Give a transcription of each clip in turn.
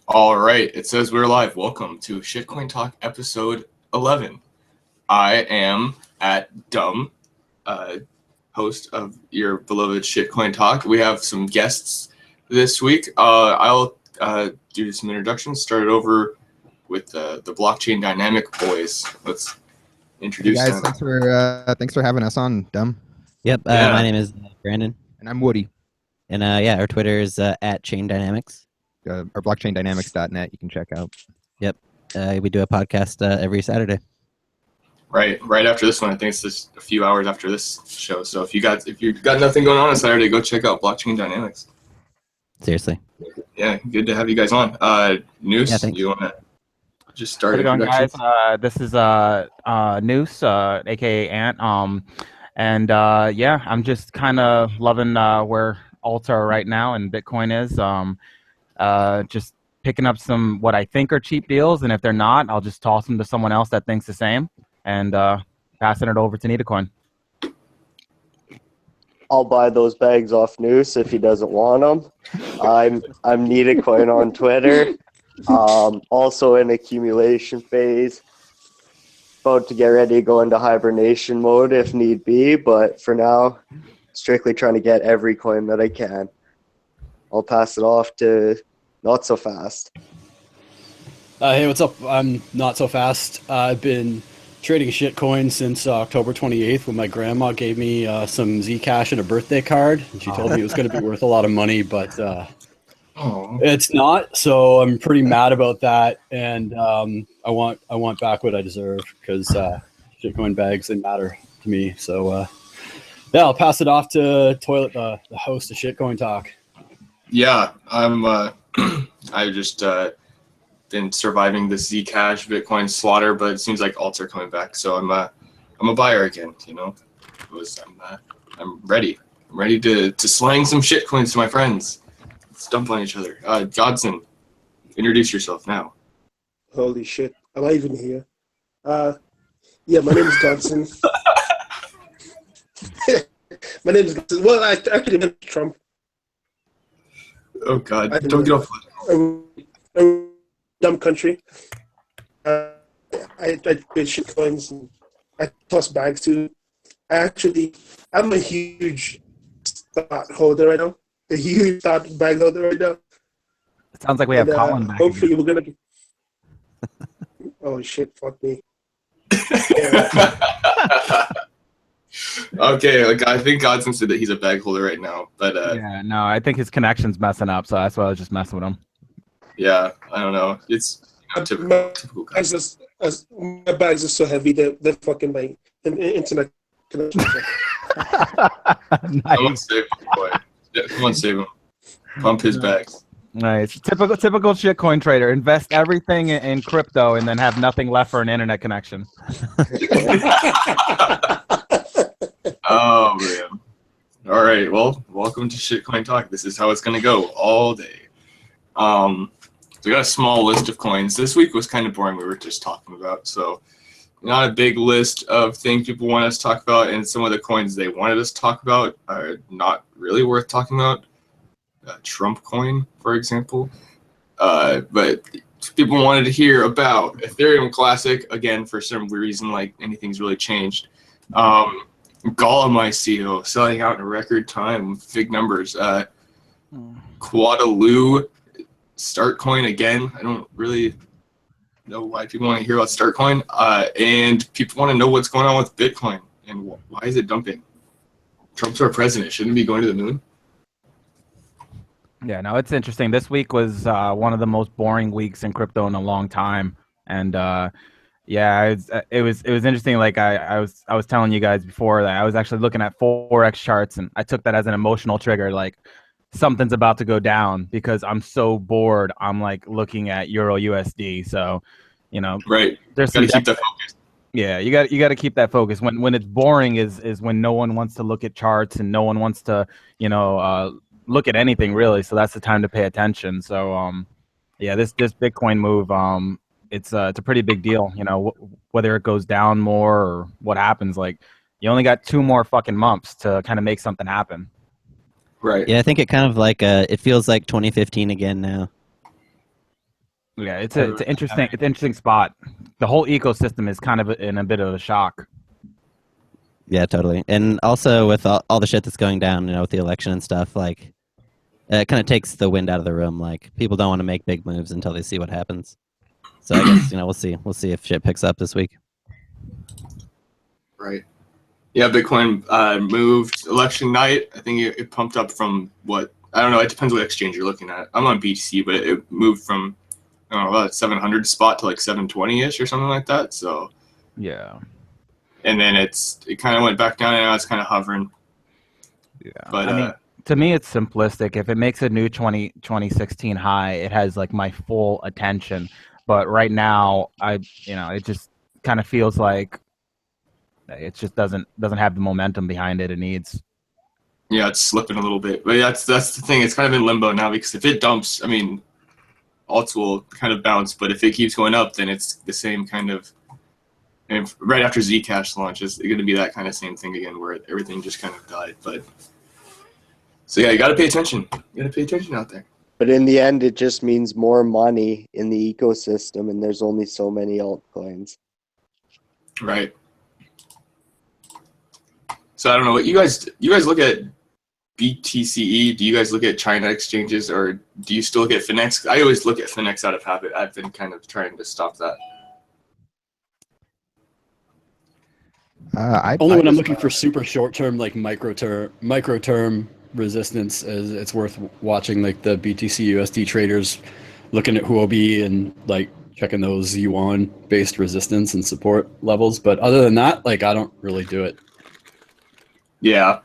All right, it says we're live. Welcome to Shitcoin Talk episode 11. I am at Dumb, host of your beloved Shitcoin Talk. We have some guests this week. I'll do some introductions. Start it over with the blockchain dynamic boys. Let's introduce Hey guys, them. thanks for having us on, Dumb. Yep, Yeah. My name is Brandon, And I'm Woody. and our Twitter is at Chain Dynamics. Our blockchaindynamics.net you can check out. We do a podcast every Saturday. Right after this one. I think it's just a few hours after this show. So if you got nothing going on Saturday, go check out Blockchain Dynamics. Seriously. Yeah, good to have you guys on. Noose, Yeah, thanks. you want to just start How's it going, guys? introductions? This is Noose, aka Ant. I'm just kind of loving where alts are right now and Bitcoin is. Just picking up some what I think are cheap deals, and if they're not, I'll just toss them to someone else that thinks the same, and passing it over to Nitacoin. I'll buy those bags off Noose if he doesn't want them. I'm Nitacoin on Twitter. Also in accumulation phase. About to get ready to go into hibernation mode if need be, but for now, strictly trying to get every coin that I can. I'll pass it off to Not So Fast. Hey, what's up? I'm Not So Fast. I've been trading shitcoin since October 28th when my grandma gave me some Zcash and a birthday card. And she told me it was going to be worth a lot of money, but it's not. So I'm pretty mad about that. And I want back what I deserve because shitcoin bags, they matter to me. So I'll pass it off to Toilet, the host of Shitcoin Talk. Yeah, I'm. I've just been surviving the Zcash Bitcoin slaughter, but it seems like alts are coming back, so I'm a buyer again. You know, I'm ready. I'm ready to slang some shitcoins to my friends. Let's dump on each other. Godson, introduce yourself now. Holy shit. Am I even here? Yeah, my name is Godson. My name is Godson. Well, I actually meant Trump. Oh God, don't get off. Dumb country. I trade shitcoins and I toss bags too. I'm a huge stock holder right now. A huge stock bag holder right now. It sounds like we have Colin back. Hopefully Again. we're gonna. Oh shit! Fuck me. Okay, like I think Godson said that he's a bag holder right now, but Yeah, no, I think his connection's messing up, so that's why I was just messing with him. yeah, I don't know. It's typical guys. My bags are so heavy they're fucking my internet connection. Come on, save him, boy. Yeah, come on, save him. Pump his bags. Nice. Typical shitcoin trader. Invest everything in crypto and then have nothing left for an internet connection. Oh man. All right. Well, welcome to Shitcoin Talk. This is how it's gonna go all day. So we got a small list of coins. This week was kind of boring. We were just talking about, so not a big list of things people want us to talk about, and some of the coins they wanted us to talk about are not really worth talking about. Trump coin, for example. But people wanted to hear about Ethereum Classic again for some reason, like anything's really changed. Gollum ICO selling out in a record time, big numbers. Quadaloo start coin again. I don't really know why people want to hear about start coin. And people want to know what's going on with Bitcoin and why is it dumping? Trump's our president. Shouldn't he be going to the moon? Yeah, no, it's interesting. This week was one of the most boring weeks in crypto in a long time, and it was interesting. Like I was telling you guys before that I was actually looking at Forex charts, and I took that as an emotional trigger. Like something's about to go down because I'm so bored. I'm like looking at Euro USD. So, you know, right. There's gotta keep that focus. Yeah, you got to keep that focus. When it's boring is when no one wants to look at charts and no one wants to look at anything really. So that's the time to pay attention. So this Bitcoin move it's a pretty big deal. You know, whether it goes down more or what happens. Like you only got 2 more fucking months to kind of make something happen. Right. Yeah, I think it kind of like it feels like 2015 again now. Yeah, it's an interesting spot. The whole ecosystem is kind of in a bit of a shock. Yeah, totally. And also with all the shit that's going down, with the election and stuff, like it kind of takes the wind out of the room. Like people don't want to make big moves until they see what happens. So I guess we'll see. We'll see if shit picks up this week. Right. Yeah, Bitcoin moved election night. I think it pumped up from what, I don't know. It depends what exchange you're looking at. I'm on BTC, but it moved from, I don't know, about 700 spot to like 720-ish or something like that. So yeah. And then it kind of went back down, and now it's kind of hovering. Yeah. But I mean, to me, it's simplistic. If it makes a new 2016 high, it has like my full attention. But right now, it just kind of feels like it just doesn't have the momentum behind it needs. Yeah, it's slipping a little bit. But that's the thing. It's kind of in limbo now because if it dumps, I mean, alts will kind of bounce. But if it keeps going up, then it's the same kind of. And right after Zcash launches, it's going to be that kind of same thing again, where everything just kind of died. But so yeah, you got to pay attention. You got to pay attention out there. But in the end, it just means more money in the ecosystem, and there's only so many altcoins. Right. So I don't know what you guys look at BTCE. Do you guys look at China exchanges, or do you still look at Finex? I always look at Finex out of habit. I've been kind of trying to stop that. Only when I'm looking for super short-term, like micro-term resistance, is it's worth watching, like the BTC USD traders, looking at Huobi and like checking those yuan-based resistance and support levels. But other than that, like I don't really do it. Yeah.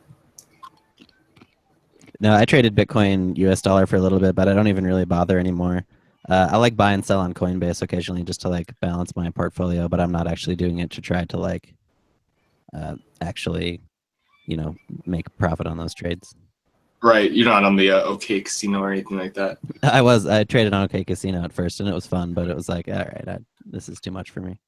No, I traded Bitcoin US dollar for a little bit, but I don't even really bother anymore. I like buy and sell on Coinbase occasionally just to like balance my portfolio, but I'm not actually doing it to try to like actually, make a profit on those trades. Right. You're not on the OK Casino or anything like that. I traded on OK Casino at first, and it was fun, but it was like, all right, this is too much for me.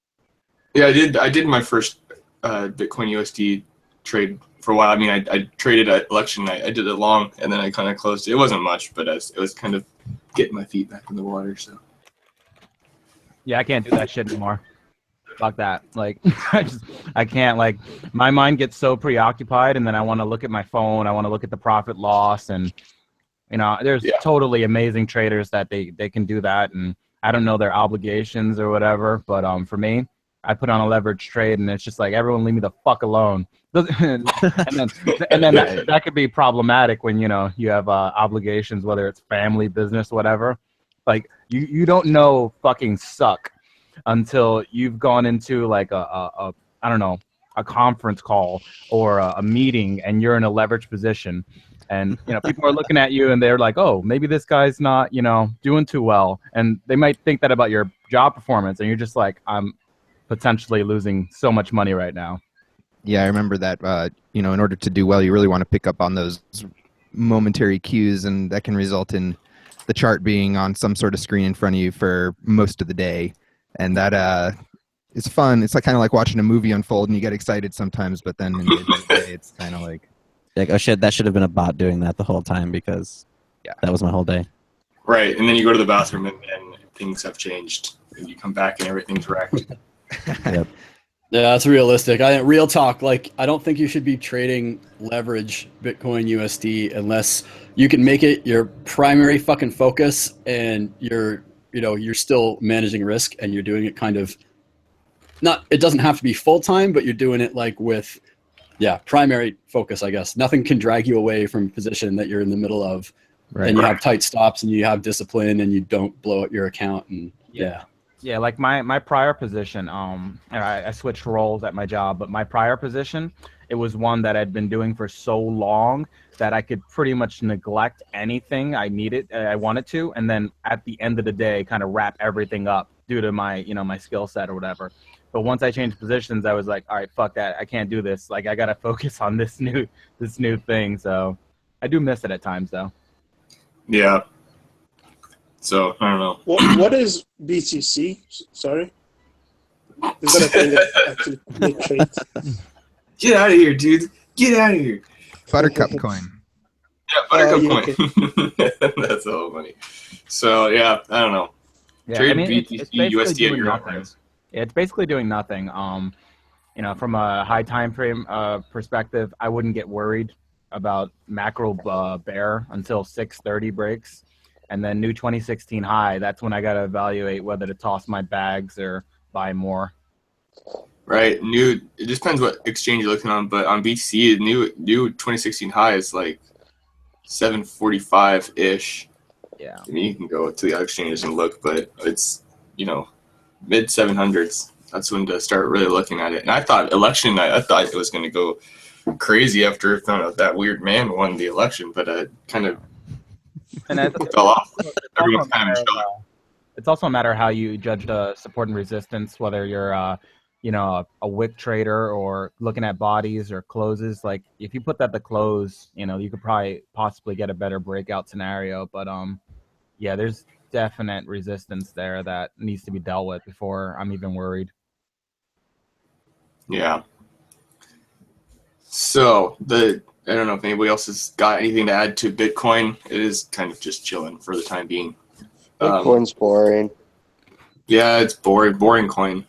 Yeah, I did my first Bitcoin USD trade for a while. I mean, I traded at election night. I did it long, and then I kind of closed it. It wasn't much, but it was kind of getting my feet back in the water. So. Yeah, I can't do that shit anymore. Fuck that. Like, I can't, like, my mind gets so preoccupied, and then I want to look at my phone. I want to look at the profit loss, and, there's totally amazing traders that they can do that, and I don't know their obligations or whatever, but for me, I put on a leverage trade, and it's just like, everyone leave me the fuck alone. and then that could be problematic when, you have obligations, whether it's family, business, whatever. Like, you don't know fucking suck until you've gone into like a I don't know, a conference call or a meeting, and you're in a leverage position, and people are looking at you and they're like, oh, maybe this guy's not doing too well, and they might think that about your job performance, and you're just like, I'm potentially losing so much money right now. Yeah, I remember that. In order to do well, you really want to pick up on those momentary cues, and that can result in the chart being on some sort of screen in front of you for most of the day. And that is fun. It's like kind of like watching a movie unfold, and you get excited sometimes, but then in the end of the day, it's kind of like oh shit, that should have been a bot doing that the whole time, because that was my whole day. Right, and then you go to the bathroom, and things have changed, and you come back and everything's wrecked. Yep. Yeah, that's realistic. Real talk. Like, I don't think you should be trading leverage Bitcoin USD unless you can make it your primary fucking focus, and you're still managing risk, and you're doing it kind of not. It doesn't have to be full time, but you're doing it like with, primary focus. I guess nothing can drag you away from a position that you're in the middle of, right. And you have tight stops, and you have discipline, and you don't blow out your account, and Yeah, like my prior position, I switched roles at my job, but my prior position, it was one that I'd been doing for so long that I could pretty much neglect anything I wanted to, and then at the end of the day, kind of wrap everything up due to my, my skill set or whatever. But once I changed positions, I was like, all right, fuck that, I can't do this. Like, I gotta focus on this new thing. So I do miss it at times, though. Yeah. So I don't know. What is BTC? Sorry, is that a thing that actually make trades? Get out of here, dude! Get out of here! Buttercup coin. Yeah, Buttercup coin. That's so funny. So yeah, I don't know. Yeah, Trade I mean it's BTC basically USD at doing your own nothing. price. It's basically doing nothing. From a high time frame perspective, I wouldn't get worried about macro bear until 630 breaks, and then new 2016 high. That's when I got to evaluate whether to toss my bags or buy more. Right. It just depends what exchange you're looking on, but on BTC, new 2016 high is like 745 ish. Yeah. I mean, you can go to the other exchanges and look, but it's mid 700s. That's when to start really looking at it. And I thought election night, I thought it was going to go crazy after I found out that weird man won the election, but it kind of And fell off. it's Everyone's kind of in shock. it's also a matter of how you judge the support and resistance, whether you're a wick trader or looking at bodies or closes. Like if you put that to close, you could probably possibly get a better breakout scenario. But yeah, there's definite resistance there that needs to be dealt with before I'm even worried. Yeah. So I don't know if anybody else has got anything to add to Bitcoin. It is kind of just chilling for the time being. Bitcoin's boring. Yeah, it's boring coin.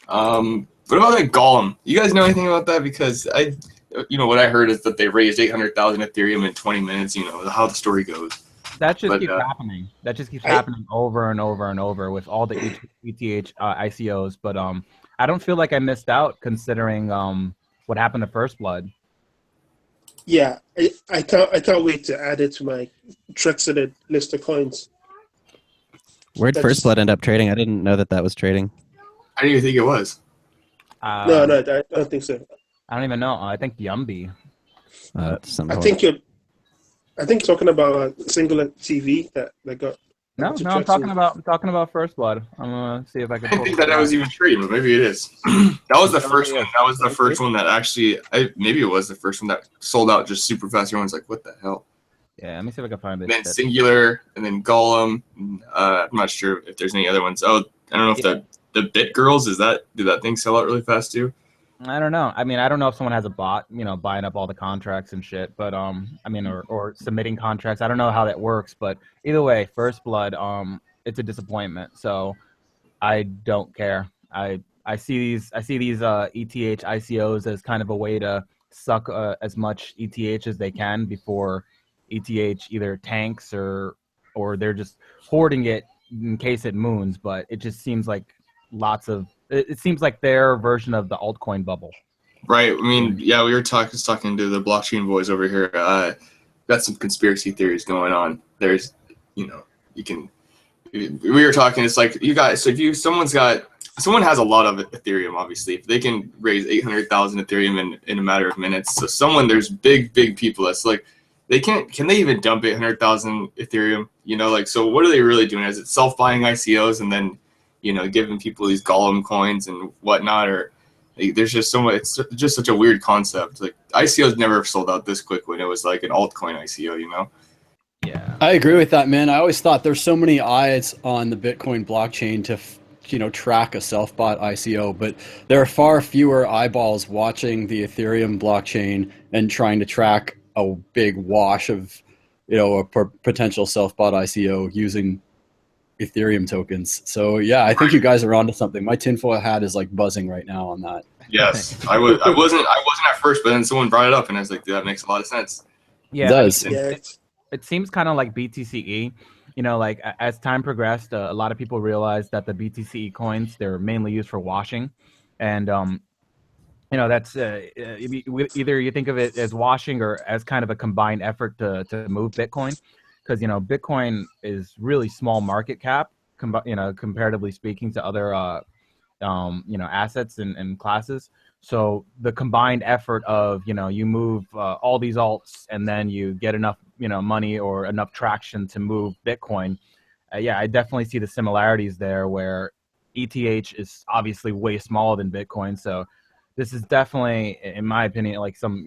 What about that Golem? You guys know anything about that? Because what I heard is that they raised 800,000 Ethereum in 20 minutes. You know how the story goes. That just keeps happening. That just keeps happening over and over and over with all the ETH ICOs. But I don't feel like I missed out considering what happened to First Blood. Yeah, I can't wait to add it to my Trexted list of coins. Where'd That's- First Blood end up trading? I didn't know that was trading. I didn't even think it was. No, I don't think so. I don't even know. I think Yumby. Some I whole- think you're talking about a singular TV that got. No, I'm talking about First Blood. I'm gonna see if I I can. didn't think that was even trading, but maybe it is. That was the first one. That was the first one that actually. Maybe it was the first one that sold out just super fast. Everyone's like, "What the hell?" Yeah, let me see if I can find it. Then Singular, and then Golem. I'm not sure if there's any other ones. Oh, I don't know if the Bit Girls did that thing sell out really fast too? I don't know. I mean, I don't know if someone has a bot, buying up all the contracts and shit. But or submitting contracts. I don't know how that works. But either way, First Blood, it's a disappointment. So I don't care. I see these ETH ICOs as kind of a way to suck as much ETH as they can before ETH either tanks or they're just hoarding it in case it moons. But it just seems like it seems like their version of the altcoin bubble. Right. I mean, yeah, we were talking to the blockchain boys over here. Got some conspiracy theories going on. There's, we were talking. It's like you guys. So if someone has a lot of Ethereum, obviously, if they can raise 800,000 Ethereum in a matter of minutes. So there's big people that's like, can they even dump 800,000 Ethereum? So what are they really doing? Is it self-buying ICOs and then, giving people these Golem coins and whatnot, or there's just so much. It's just such a weird concept. Like ICOs never sold out this quick when it was like an altcoin ICO, Yeah, I agree with that, man. I always thought there's so many eyes on the Bitcoin blockchain to track a self-bought ICO, but there are far fewer eyeballs watching the Ethereum blockchain and trying to track a big wash of a potential self-bought ICO using Ethereum tokens. So yeah, I think you guys are onto something. My tinfoil hat is like buzzing right now on that. Yes, I wasn't at first, but then someone brought it up, and I was like, that makes a lot of sense. yeah. It does. Yeah, It seems kind of like BTCE. Like as time progressed, a lot of people realized that the BTCE coins, they're mainly used for washing, and that's either you think of it as washing or as kind of a combined effort to move Bitcoin, because Bitcoin is really small market cap, comparatively speaking to other assets and classes. So the combined effort of you move all these alts and then you get enough money or enough traction to move Bitcoin. I definitely see the similarities there, where ETH is obviously way smaller than Bitcoin. So this is definitely, in my opinion, like some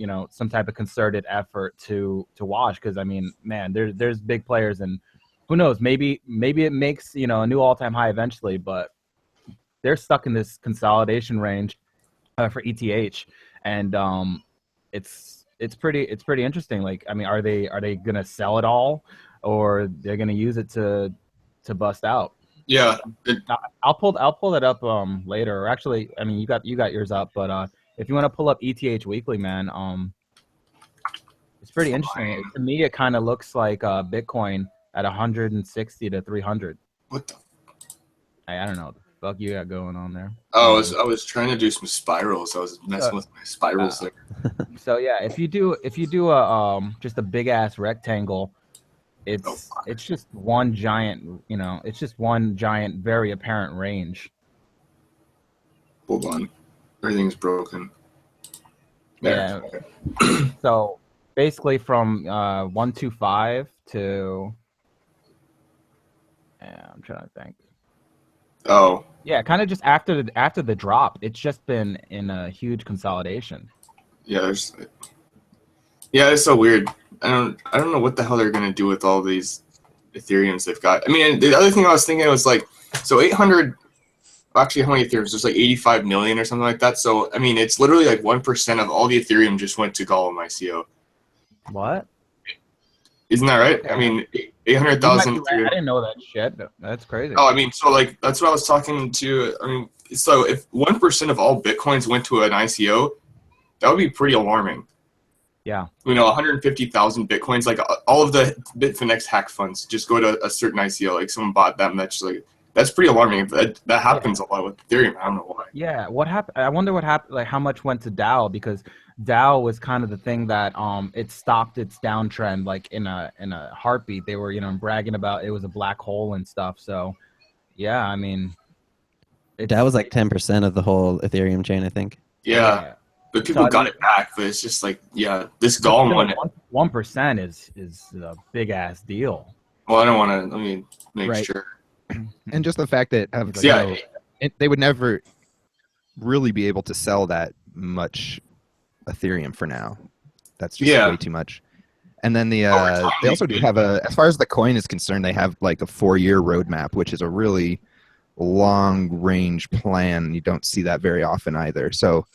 type of concerted effort to wash. Because I mean, man, there's big players, and who knows, maybe it makes a new all-time high eventually, but they're stuck in this consolidation range for ETH, and it's pretty interesting. Like, I mean, are they gonna sell it all, or they're gonna use it to bust out? Yeah. I'll pull that up later. Or actually, I mean, you got yours up, but if you want to pull up ETH Weekly, man, it's pretty interesting. To me, it kind of looks like Bitcoin at 160 to 300. What the? I don't know what the fuck you got going on there. Oh, I was trying to do some spirals. I was messing with my spirals there. So yeah, if you do a just a big ass rectangle, it's just one giant, it's just one giant, very apparent range. Hold on, everything's broken. There. Yeah. So basically, from 125 to, I'm trying to think. Oh. Yeah, kind of just after the drop, it's just been in a huge consolidation. Yeah, it's so weird. I don't know what the hell they're gonna do with all these Ethereums they've got. I mean, the other thing I was thinking was like, so 800. Actually, how many Ethereums? There's like 85 million or something like that. So I mean, it's literally like 1% of all the Ethereum just went to Gollum ICO. What? Isn't that right? I mean, 800,000. I didn't know that shit. That's crazy. Oh, I mean, so like that's what I was talking to. I mean, so if 1% of all Bitcoins went to an ICO, that would be pretty alarming. Yeah. 150,000 Bitcoins, like all of the Bitfinex hack funds just go to a certain ICO. Like someone bought them. That's pretty alarming. That happens a lot with Ethereum. I don't know why. Yeah. What happened? I wonder what happened. Like how much went to DAO, because DAO was kind of the thing that it stopped its downtrend like in a heartbeat. They were bragging about it was a black hole and stuff. So yeah, I mean, DAO was like 10% of the whole Ethereum chain, I think. Yeah. But people got it back, but it's just like, yeah, this Gollum one. 1% is a big ass deal. Well, I don't want to. Let me make sure. And just the fact that they would never really be able to sell that much Ethereum for now. That's just way too much. And then they also do have as far as the coin is concerned, they have like a 4-year roadmap, which is a really long range plan. You don't see that very often either. So,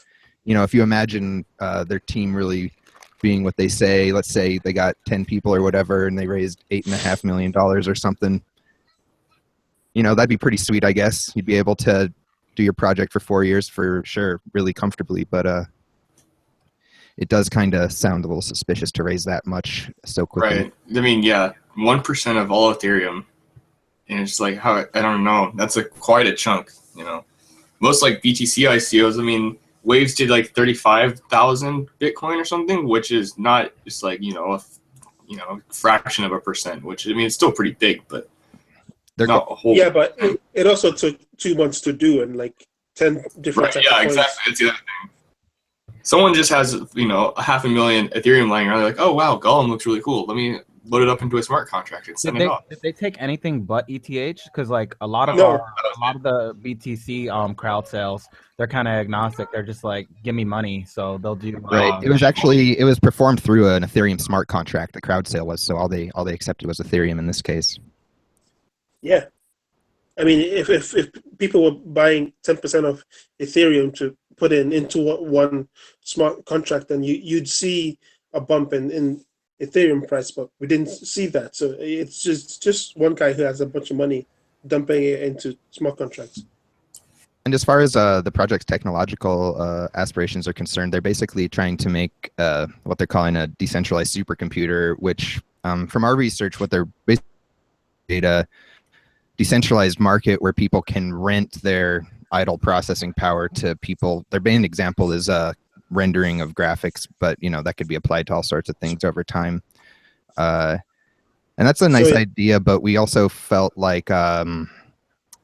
if you imagine their team really being what they say, let's say they got 10 people or whatever, and they raised $8.5 million or something, that'd be pretty sweet, I guess. You'd be able to do your project for 4 years for sure, really comfortably. But it does kind of sound a little suspicious to raise that much so quickly. Right. I mean, 1% of all Ethereum. And it's like, I don't know. That's quite a chunk, Most like BTC ICOs, I mean, Waves did like 35,000 Bitcoin or something, which is not just like, a fraction of a percent, which, I mean, it's still pretty big, but they're not a whole. Yeah, but it also took 2 months to do and like 10 different types of coins. Exactly. That's the other thing. Someone just has, 500,000 Ethereum lying around. They're like, oh, wow, Gollum looks really cool. Let me load it up into a smart contract and send it off. Did they take anything but ETH? Because like a lot of the BTC crowd sales, they're kind of agnostic. They're just like, give me money, so they'll do. Right. It was performed through an Ethereum smart contract. The crowd sale was, so all they accepted was Ethereum in this case. Yeah, I mean, if people were buying 10% of Ethereum to put into one smart contract, then you'd see a bump in Ethereum price, but we didn't see that. So it's just one guy who has a bunch of money dumping it into smart contracts. And as far as the project's technological aspirations are concerned, they're basically trying to make what they're calling a decentralized supercomputer, which from our research, what they're basically a decentralized market where people can rent their idle processing power to people. Their main example is rendering of graphics, but that could be applied to all sorts of things over time. And that's a nice idea, but we also felt like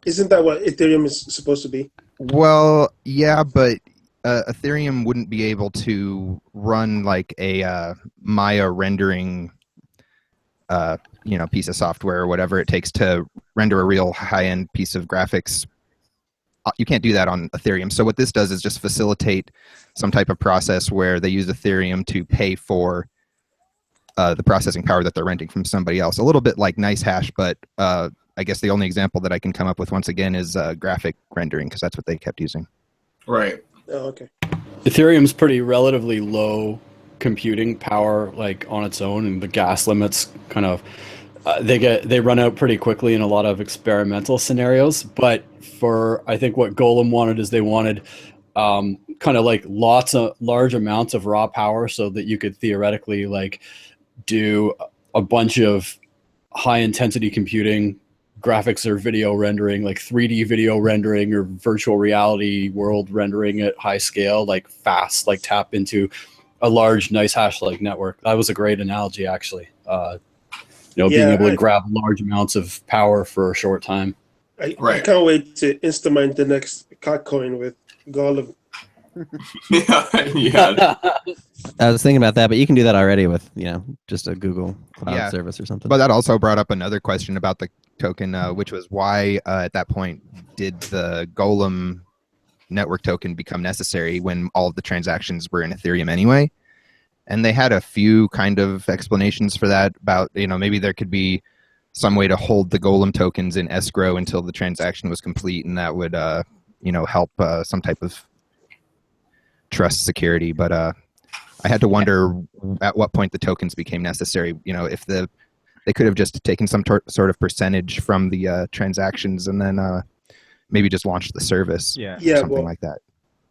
isn't that what Ethereum is supposed to be? Well, yeah, but Ethereum wouldn't be able to run like a Maya rendering piece of software or whatever it takes to render a real high-end piece of graphics. You can't do that on Ethereum. So what this does is just facilitate some type of process where they use Ethereum to pay for the processing power that they're renting from somebody else. A little bit like NiceHash, but I guess the only example that I can come up with once again is graphic rendering, because that's what they kept using. Right. Oh, okay. Ethereum's pretty relatively low computing power, like on its own, and the gas limits kind of They run out pretty quickly in a lot of experimental scenarios. But for I think what Golem wanted is they wanted kind of like large amounts of raw power so that you could theoretically like do a bunch of high intensity computing, graphics or video rendering, like 3D video rendering or virtual reality world rendering at high scale, like fast, like tap into a large, nice hash like network. That was a great analogy, actually. Being able to grab large amounts of power for a short time. I can't wait to instantmine the next cat coin with Golem. yeah. I was thinking about that, but you can do that already with just a Google Cloud service or something. But that also brought up another question about the token, which was why at that point did the Golem network token become necessary when all of the transactions were in Ethereum anyway? And they had a few kind of explanations for that about, maybe there could be some way to hold the Golem tokens in escrow until the transaction was complete, and that would, help some type of trust security. But I had to wonder at what point the tokens became necessary. If they could have just taken some sort of percentage from the transactions and then maybe just launched the service. Yeah, something like that.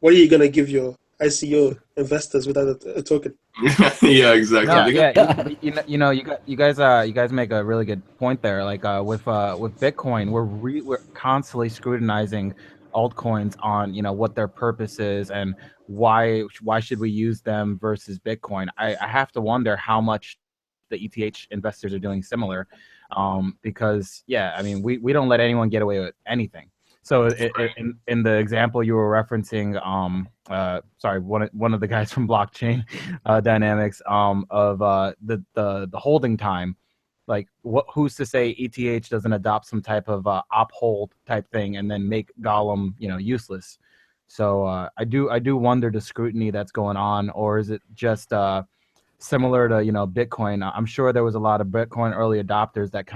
What are you gonna give your ICO investors without a token? Yeah, exactly. No, you guys make a really good point there. Like with Bitcoin, we're constantly scrutinizing altcoins on what their purpose is and why should we use them versus Bitcoin. I have to wonder how much the ETH investors are doing similar, because we don't let anyone get away with anything. So in the example you were referencing, one of the guys from blockchain dynamics of the holding time, like who's to say ETH doesn't adopt some type of op hold type thing and then make Golem useless? So I do wonder the scrutiny that's going on, or is it just similar to Bitcoin? I'm sure there was a lot of Bitcoin early adopters that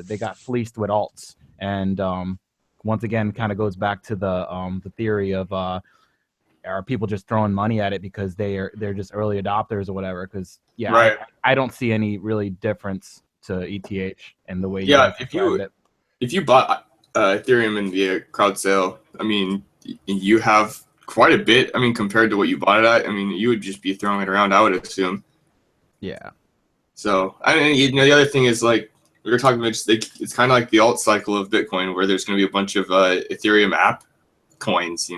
they got fleeced with alts, and once again, kind of goes back to the theory of are people just throwing money at it because they're just early adopters or whatever? Because I don't see any really difference to ETH and the way if you bought Ethereum in the crowd sale, you have quite a bit. Compared to what you bought it at, you would just be throwing it around, I would assume. Yeah. So the other thing is, like we were talking about, it's kind of like the alt cycle of Bitcoin, where there's going to be a bunch of Ethereum app coins,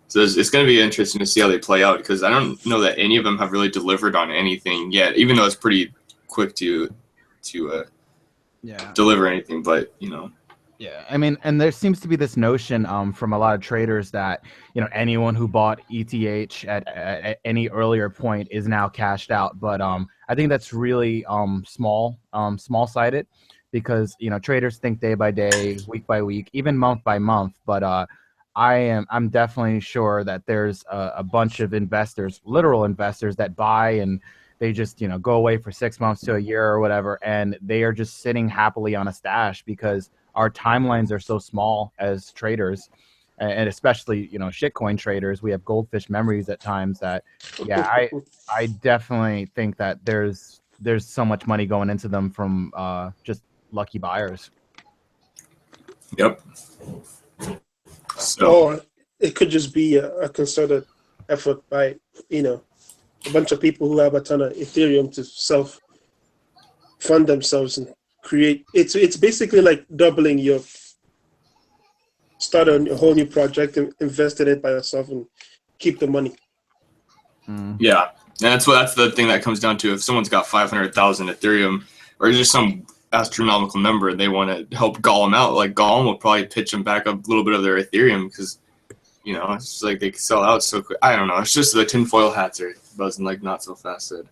So it's going to be interesting to see how they play out, because I don't know that any of them have really delivered on anything yet, even though it's pretty quick to deliver anything. But Yeah, and there seems to be this notion from a lot of traders that anyone who bought ETH at any earlier point is now cashed out. But I think that's really small-sided, because traders think day by day, week by week, even month by month. But I'm definitely sure that there's a bunch of investors, literal investors, that buy and they just go away for 6 months to a year or whatever, and they are just sitting happily on a stash because our timelines are so small as traders, and especially shitcoin traders. We have goldfish memories at times that I definitely think that there's so much money going into them from just lucky buyers. Yep. So Or it could just be a concerted effort by a bunch of people who have a ton of Ethereum to self-fund themselves and create. It's basically like doubling your start a whole new project and invest in it by yourself and keep the money. Yeah, and that's the thing that comes down to. If someone's got 500,000 Ethereum or just some astronomical number and they want to help Golem out, like Golem will probably pitch them back a little bit of their Ethereum, because it's just like they can sell out so quick. I don't know. It's just the tinfoil hats are buzzing like not so fast said.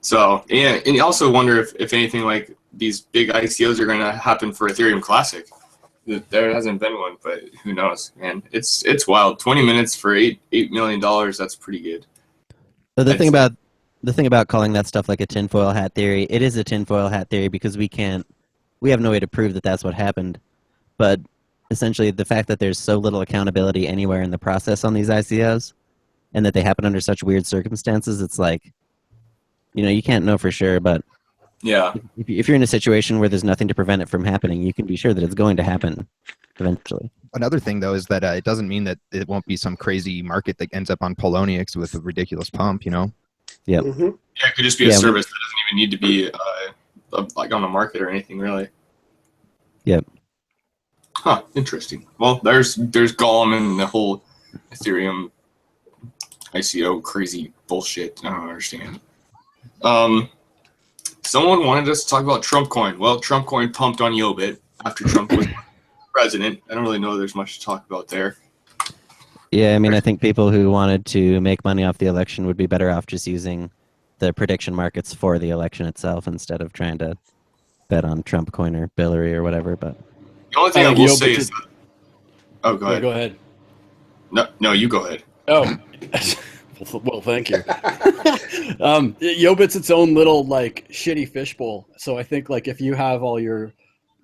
So, yeah, and you also wonder if anything like these big ICOs are going to happen for Ethereum Classic. There hasn't been one, but who knows, man. It's wild. 20 minutes for $8 million, that's pretty good. So the thing about calling that stuff like a tinfoil hat theory, it is a tinfoil hat theory because we have no way to prove that that's what happened. But essentially, the fact that there's so little accountability anywhere in the process on these ICOs, and that they happen under such weird circumstances, it's like, you can't know for sure, but Yeah. If you're in a situation where there's nothing to prevent it from happening, you can be sure that it's going to happen eventually. Another thing, though, is that it doesn't mean that it won't be some crazy market that ends up on Poloniex with a ridiculous pump, you know? Yep. Mm-hmm. Yeah, it could just be a service that doesn't even need to be like on the market or anything, really. Yep. Huh, interesting. Well, there's Gollum and the whole Ethereum ICO crazy bullshit. I don't understand. Someone wanted us to talk about Trump coin. Well, Trump coin pumped on Yobit after Trump was president. I don't really know there's much to talk about there. Yeah, I mean, I think people who wanted to make money off the election would be better off just using the prediction markets for the election itself instead of trying to bet on Trump coin or Billary or whatever. But The only thing I think will Yobit say should- is that, oh, go ahead. Go ahead. No, you go ahead. Oh, well, thank you. Yobit's its own little like shitty fishbowl. So I think like if you have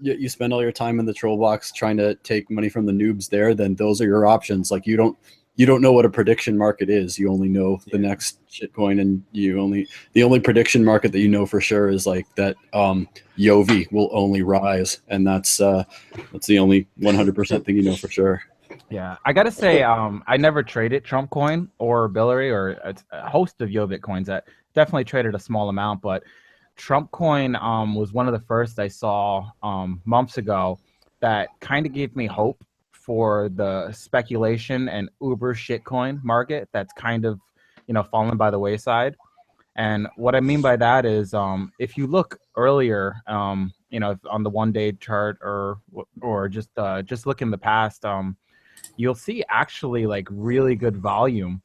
you spend all your time in the troll box trying to take money from the noobs there, then those are your options. Like you don't know what a prediction market is. You only know the next shitcoin, and the only prediction market that you know for sure is like that Yovi will only rise, and that's the only 100% thing you know for sure. Yeah, I gotta say, I never traded Trump coin or Billary or a host of Yo Bitcoins. That definitely traded a small amount, but Trump coin was one of the first I saw months ago that kind of gave me hope for the speculation and uber shitcoin market that's kind of fallen by the wayside. And what I mean by that is, if you look earlier, on the 1 day chart or just look in the past, you'll see actually like really good volume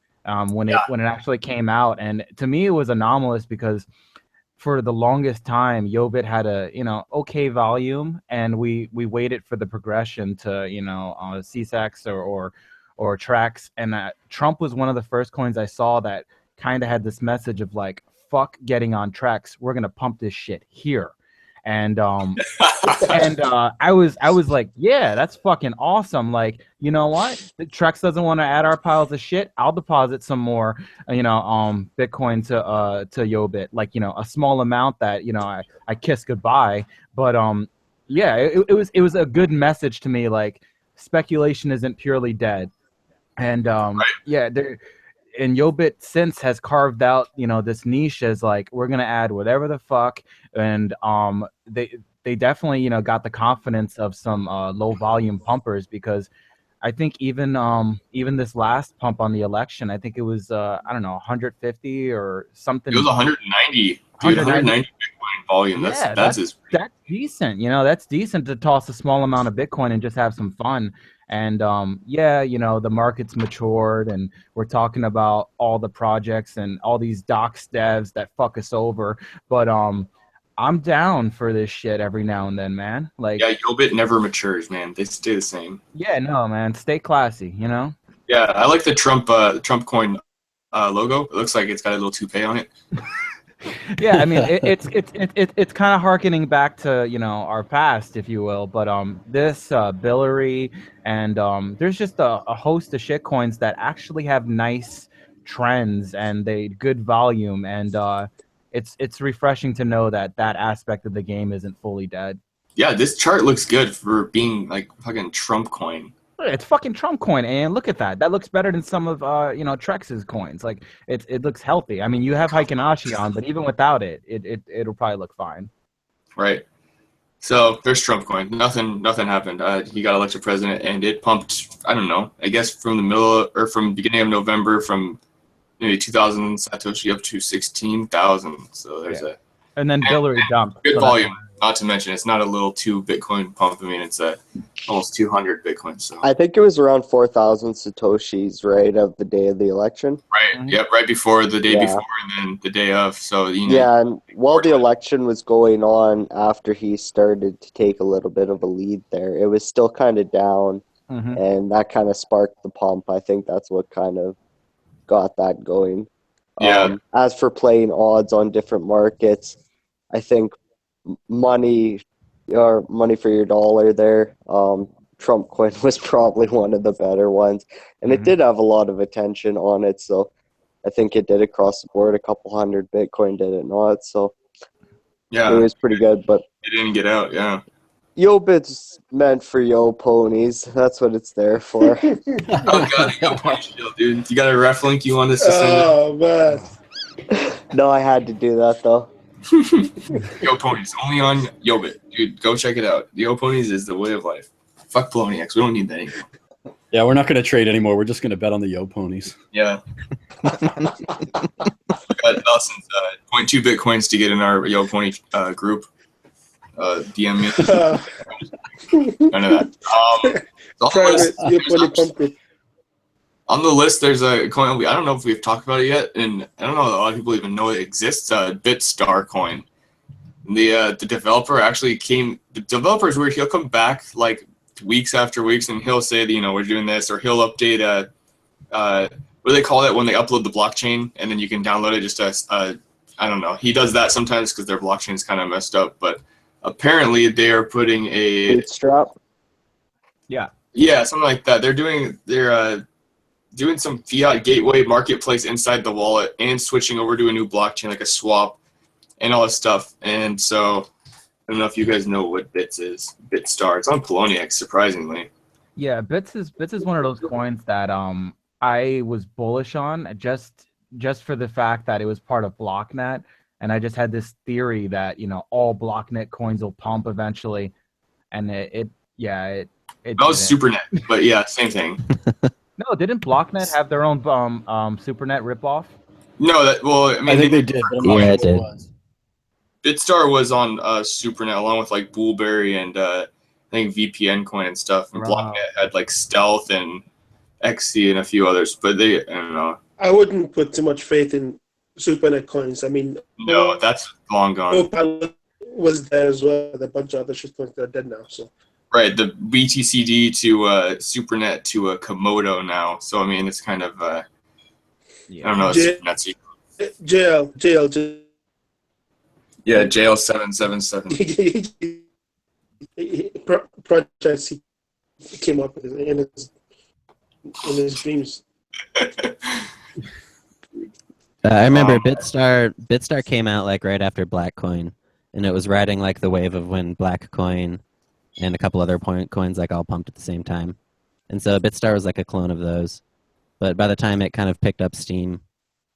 when it actually came out. And to me, it was anomalous because for the longest time, Yobit had a okay volume, and we waited for the progression to CSEX or Trax, and Trump was one of the first coins I saw that kind of had this message of like, fuck getting on Trax, we're gonna pump this shit here. And I was like, yeah, that's fucking awesome. Like, you know what? The Trex doesn't want to add our piles of shit. I'll deposit some more, Bitcoin to Yobit, like, a small amount that, I kiss goodbye. But yeah, it was a good message to me. Like, speculation isn't purely dead. And yeah, and Yobit since has carved out, this niche as like, we're gonna add whatever the fuck, and they definitely got the confidence of some low volume pumpers, because I think even this last pump on the election, I think it was I don't know, 150 or something. It was 190, dude. 190 Bitcoin volume. Yeah, that's decent. That's decent to toss a small amount of Bitcoin and just have some fun. And yeah, the market's matured, and we're talking about all the projects and all these docs devs that fuck us over. But I'm down for this shit every now and then, man. Like, yeah, Yobit never matures, man. They stay the same. Yeah, no, man. Stay classy, Yeah, I like the Trump coin logo. It looks like it's got a little toupee on it. Yeah, I mean, it's kind of harkening back to our past, if you will. But this Billary and there's just a host of shit coins that actually have nice trends and they good volume, and it's refreshing to know that aspect of the game isn't fully dead. Yeah, this chart looks good for being like fucking Trump coin. It's fucking Trump coin, and look at that. That looks better than some of Trex's coins. Like it looks healthy. I mean, you have Hikinashi on, but even without it'll probably look fine. Right. So there's Trump coin. Nothing happened. He got elected president, and it pumped. I don't know. I guess from the middle or from beginning of November, from maybe 2,000 Satoshi up to 16,000. So there's and then Billary dumped. Good volume. Not to mention, it's not a little 2 Bitcoin pump. I mean, it's almost 200 Bitcoin. So I think it was around 4,000 Satoshis, right, of the day of the election. Right. Mm-hmm. Yep. Right before the day before, and then the day of. So yeah, and while the election was going on, after he started to take a little bit of a lead there, it was still kind of down, and that kind of sparked the pump. I think that's what kind of got that going. Yeah. As for playing odds on different markets, I think money for your dollar there. Trump coin was probably one of the better ones, and it did have a lot of attention on it. So I think it did across the board. A couple hundred Bitcoin, did it not? So Yeah, It was pretty good, but it didn't get out. Yeah. YoBit's meant for yo ponies. That's what it's there for. Oh god, you got pony shield, dude. You got a ref link you want us to send? Oh man. No, I had to do that though. Yo ponies only on YoBit, dude. Go check it out. Yo ponies is the way of life. Fuck Poloniex. We don't need that anymore. Yeah, we're not going to trade anymore. We're just going to bet on the Yo ponies. Yeah. Got Dawson's 0.2 bitcoins to get in our Yo Pony group. DM me. None of that. On the list, Private Yo Pony pump group. on the list, there's a coin. I don't know if we've talked about it yet, and I don't know if a lot of people even know it exists. Bitstar coin. The developer actually came. The developer is weird. He'll come back like weeks after weeks, and he'll say that we're doing this, or he'll update what do they call it when they upload the blockchain, and then you can download it just as I don't know. He does that sometimes because their blockchain is kind of messed up, but apparently they are putting a Bootstrap. yeah, something like that. They're doing some fiat gateway marketplace inside the wallet and switching over to a new blockchain like a swap and all this stuff. And so I don't know if you guys know what Bits is. Bitstar. It's on Poloniex, surprisingly. Yeah, Bits is one of those coins that I was bullish on just for the fact that it was part of Blocknet, and I just had this theory that all Blocknet coins will pump eventually, and it That was didn't. SuperNet, but yeah, same thing. No, didn't Blocknet have their own SuperNet ripoff? No, I mean, I think they did. But I'm not Yeah, sure it what it did. was. Bitstar was on SuperNet along with like Bullberry and I think VPN coin and stuff. And Right. Blocknet had like Stealth and XC and a few others, but I don't know. I wouldn't put too much faith in SuperNet coins. I mean, No, that's long gone. Opal was there as well. A bunch of other shit coins that are dead now. So Right, the BTCD to SuperNet to a Komodo now. So I mean, it's kind of I don't know. SuperNet's JL. yeah, jail 777. Projects he came up with in his dreams. I remember Bitstar came out like right after Blackcoin, and it was riding like the wave of when Blackcoin and a couple other coins like all pumped at the same time. And so Bitstar was like a clone of those. But by the time it kind of picked up steam,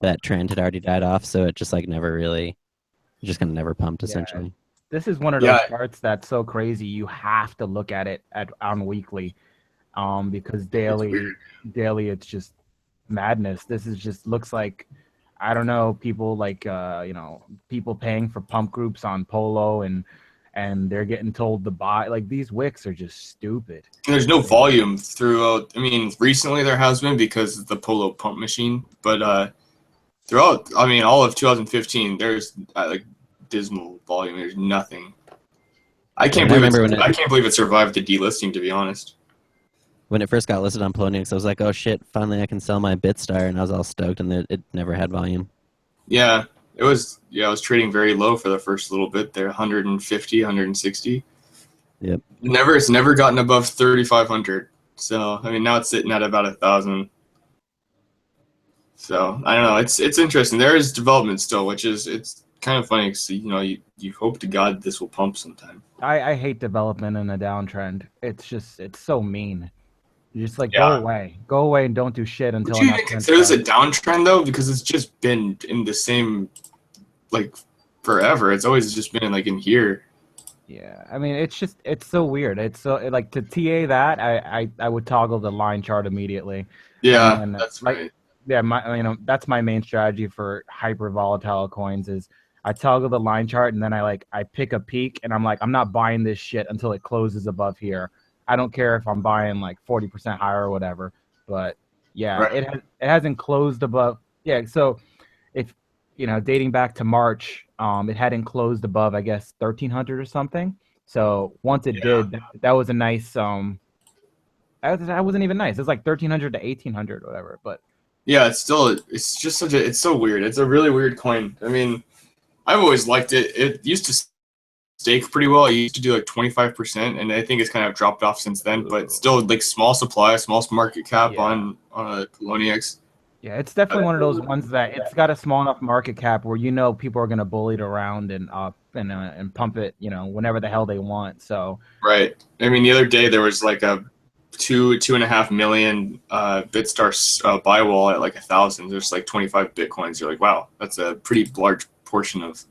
that trend had already died off, so it just like never really, just kind of never pumped essentially. This is one of those charts that's so crazy you have to look at it on weekly, because daily it's just madness. This is just looks like, I don't know, people like people paying for pump groups on Polo and they're getting told to buy. Like, these wicks are just stupid. There's no volume throughout. I mean, recently there has been because of the Polo pump machine, but throughout, I mean, all of 2015, there's like dismal volume. There's nothing. I can't believe it survived the delisting, to be honest. When it first got listed on Poloniex, I was like, oh shit, finally I can sell my Bitstar, and I was all stoked, and it never had volume. Yeah, it was. Yeah, I was trading very low for the first little bit there, 150, 160. Yep. It's never gotten above 3,500. So I mean, now it's sitting at about 1,000. So I don't know. It's interesting. There is development still, which is it's kind of funny because you hope to God this will pump sometime. I hate development in a downtrend. It's so mean. You just go away and don't do shit until. Would you even consider this a downtrend though? Because it's just been in the same forever. It's always just been in here. Yeah, I mean, it's so weird. It's so to TA that I would toggle the line chart immediately. Yeah, and, that's right. Yeah, that's my main strategy for hyper volatile coins is I toggle the line chart and then I pick a peak and I'm like, I'm not buying this shit until it closes above here. I don't care if I'm buying 40% higher or whatever, but yeah, right. It hasn't closed above. Yeah, so if dating back to March, it hadn't closed above, I guess, 1,300 or something. So once it did, that was a nice. That wasn't even nice. It's 1,300 to 1,800 or whatever. But yeah, it's just it's so weird. It's a really weird coin. I mean, I've always liked it. It used to stake pretty well. It used to do 25%, and I think it's kind of dropped off since then. But still, small supply, small market cap on a Poloniex. Yeah, it's definitely one of those ones that it's got a small enough market cap where people are going to bully it around and and pump it, whenever the hell they want. So Right. I mean, the other day there was like a 2.5 million BitStar buy wall at like 1,000. There's like 25 Bitcoins. You're like, wow, that's a pretty large portion of.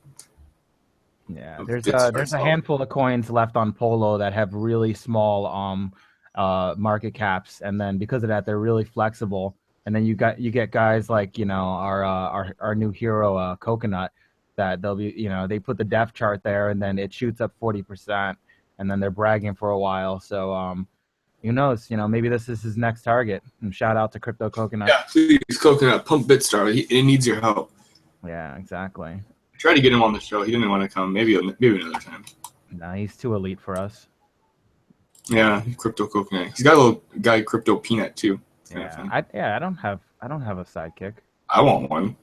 yeah, of there's BitStar. a handful of coins left on Polo that have really small market caps, and then because of that, they're really flexible. And then you get guys like our new hero Coconut, that they'll be they put the depth chart there, and then it shoots up 40%, and then they're bragging for a while. So who knows? Maybe this is his next target. And shout out to Crypto Coconut. Yeah, please, Coconut, pump BitStar. He needs your help. Yeah, exactly. Try to get him on the show. He didn't want to come. Maybe another time. Nah, he's too elite for us. Yeah, Crypto Coconut. He's got a little guy, Crypto Peanut, too. Yeah, I don't have a sidekick. I want one.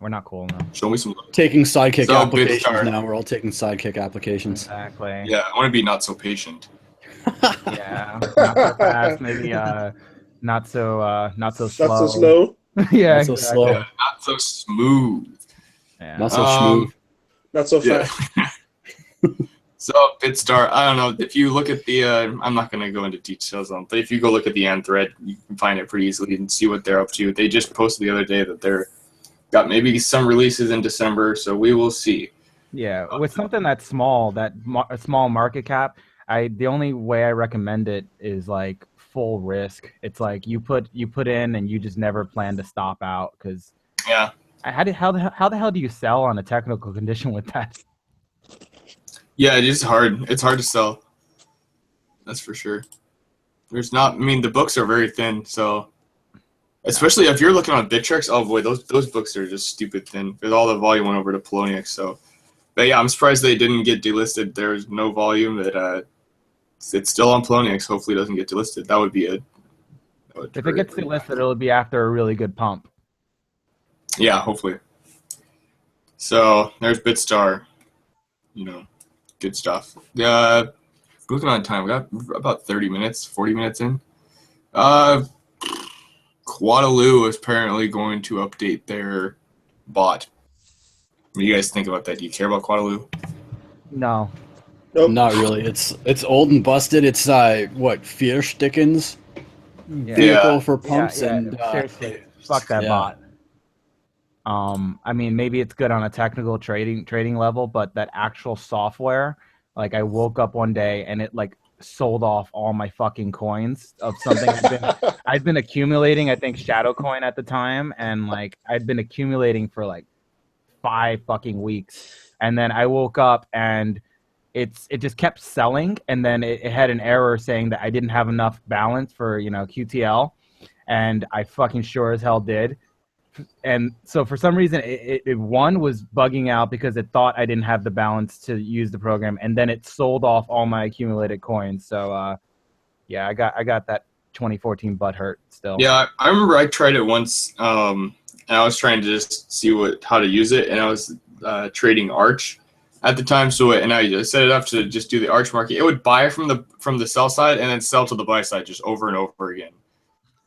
We're not cool enough. Show me some. Taking sidekick So, applications BitStar. now. We're all taking sidekick applications. Exactly. Yeah, I want to be not so patient. Yeah. Not so fast. Maybe not so slow. Not so slow. Yeah. Not so exactly. slow. Yeah, not so smooth. Yeah. Not so smooth. Not so Yeah. fast. So BitStar, I don't know if you look at the. I'm not going to go into details on, but if you go look at the Ant thread, you can find it pretty easily and see what they're up to. They just posted the other day that they're got maybe some releases in December, so we will see. Yeah, with something that's small, a small market cap, the only way I recommend it is like full risk. It's like you put in and you just never plan to stop out, because Yeah. how the hell do you sell on a technical condition with that? Yeah, it is hard. It's hard to sell. That's for sure. There's not. I mean, the books are very thin, so especially if you're looking on Bittrex, oh boy, those books are just stupid thin. Because all the volume went over to Poloniex. So, but yeah, I'm surprised they didn't get delisted. There's no volume. It's still on Poloniex. Hopefully, it doesn't get delisted. That would be a. If it gets delisted, it'll be after a really good pump. Yeah, hopefully. So there's BitStar. Good stuff. Looking on time, we got about 30 minutes, 40 minutes in. Quadaloo is apparently going to update their bot. What do you guys think about that? Do you care about Quadaloo? No. Nope. Not really. It's old and busted. It's Vierstickens Yeah. vehicle for pumps Yeah, and seriously, fuck that yeah. bot. I mean, maybe it's good on a technical trading level, but that actual software, like I woke up one day and it like sold off all my fucking coins of something I'd been accumulating, I think Shadow Coin at the time, and like I'd been accumulating for like 5 fucking weeks. And then I woke up and it just kept selling, and then it had an error saying that I didn't have enough balance for, QTL, and I fucking sure as hell did. And so for some reason, it was bugging out because it thought I didn't have the balance to use the program, and then it sold off all my accumulated coins. So yeah, I got that 2014 butt hurt still. Yeah, I remember I tried it once, and I was trying to just see how to use it, and I was trading Arch at the time. So and I set it up to just do the Arch market. It would buy from the sell side and then sell to the buy side just over and over again.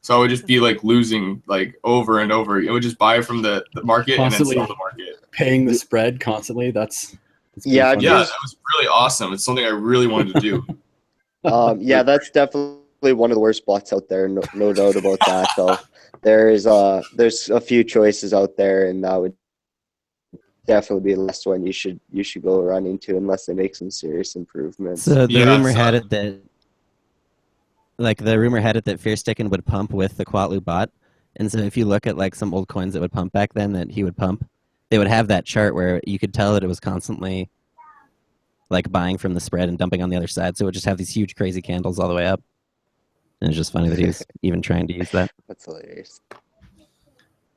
So I would just be like losing like over and over. It would just buy from the market Constantly and then sell the market. paying the spread constantly. That's Yeah, pretty Yeah, funny. that was really awesome. It's something I really wanted to do. Yeah, that's definitely one of the worst bots out there. No doubt about that. Though there's a few choices out there, and that would definitely be the last one you should go running to unless they make some serious improvements. So the Yeah, rumor so- had it that Fearsticken would pump with the Quatlu bot. And so if you look at like some old coins that would pump back then that he would pump, they would have that chart where you could tell that it was constantly like buying from the spread and dumping on the other side. So it would just have these huge crazy candles all the way up. And it's just funny that he was even trying to use that. That's hilarious.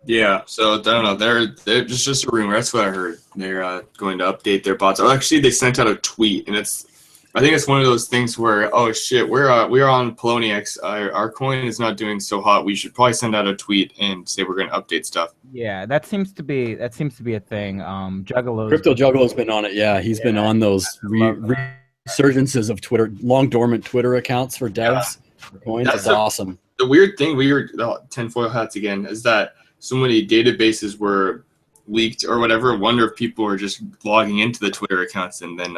Yeah, so I don't know. They're just a rumor. That's what I heard. They're going to update their bots. Oh, actually, they sent out a tweet, and I think it's one of those things where, oh shit, we're on Poloniex. Our coin is not doing so hot. We should probably send out a tweet and say we're going to update stuff. Yeah, that seems to be a thing. Juggalo. Crypto Juggalo's been on it. Yeah, he's been on those resurgences of Twitter, long dormant Twitter accounts for devs. For coins. That's That's awesome. The weird thing, tinfoil hats again, is that so many databases were leaked or whatever, I wonder if people were just logging into the Twitter accounts and then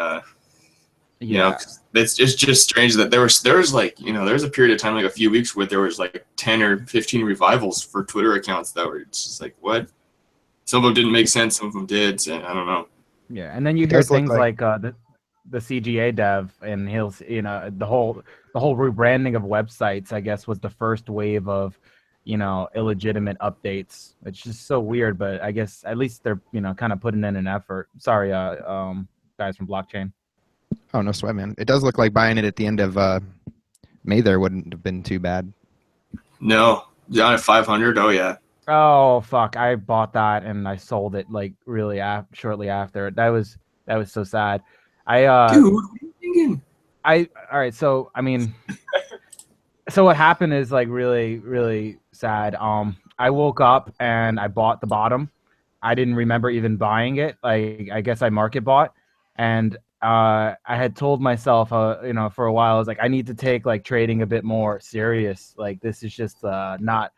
you know, it's just strange that there was like, you know, there was a period of time, like a few weeks, where there was like 10 or 15 revivals for Twitter accounts that were just like, what? Some of them didn't make sense, some of them did, and I don't know. Yeah, and then you hear things like the CGA dev, and he'll, you know, the whole rebranding of websites, I guess, was the first wave of, you know, illegitimate updates. It's just so weird, but I guess at least they're, you know, kind of putting in an effort. Sorry, guys from blockchain. Oh, no sweat, man. It does look like buying it at the end of May there wouldn't have been too bad. No, down at 500. Oh yeah. Oh fuck! I bought that and I sold it like really shortly after. That was so sad. Dude, what are you thinking? All right. So I mean, so what happened is like really sad. I woke up and I bought the bottom. I didn't remember even buying it. Like I guess I market bought, and I had told myself, you know, for a while, I was like, I need to take like trading a bit more serious. Like this is just not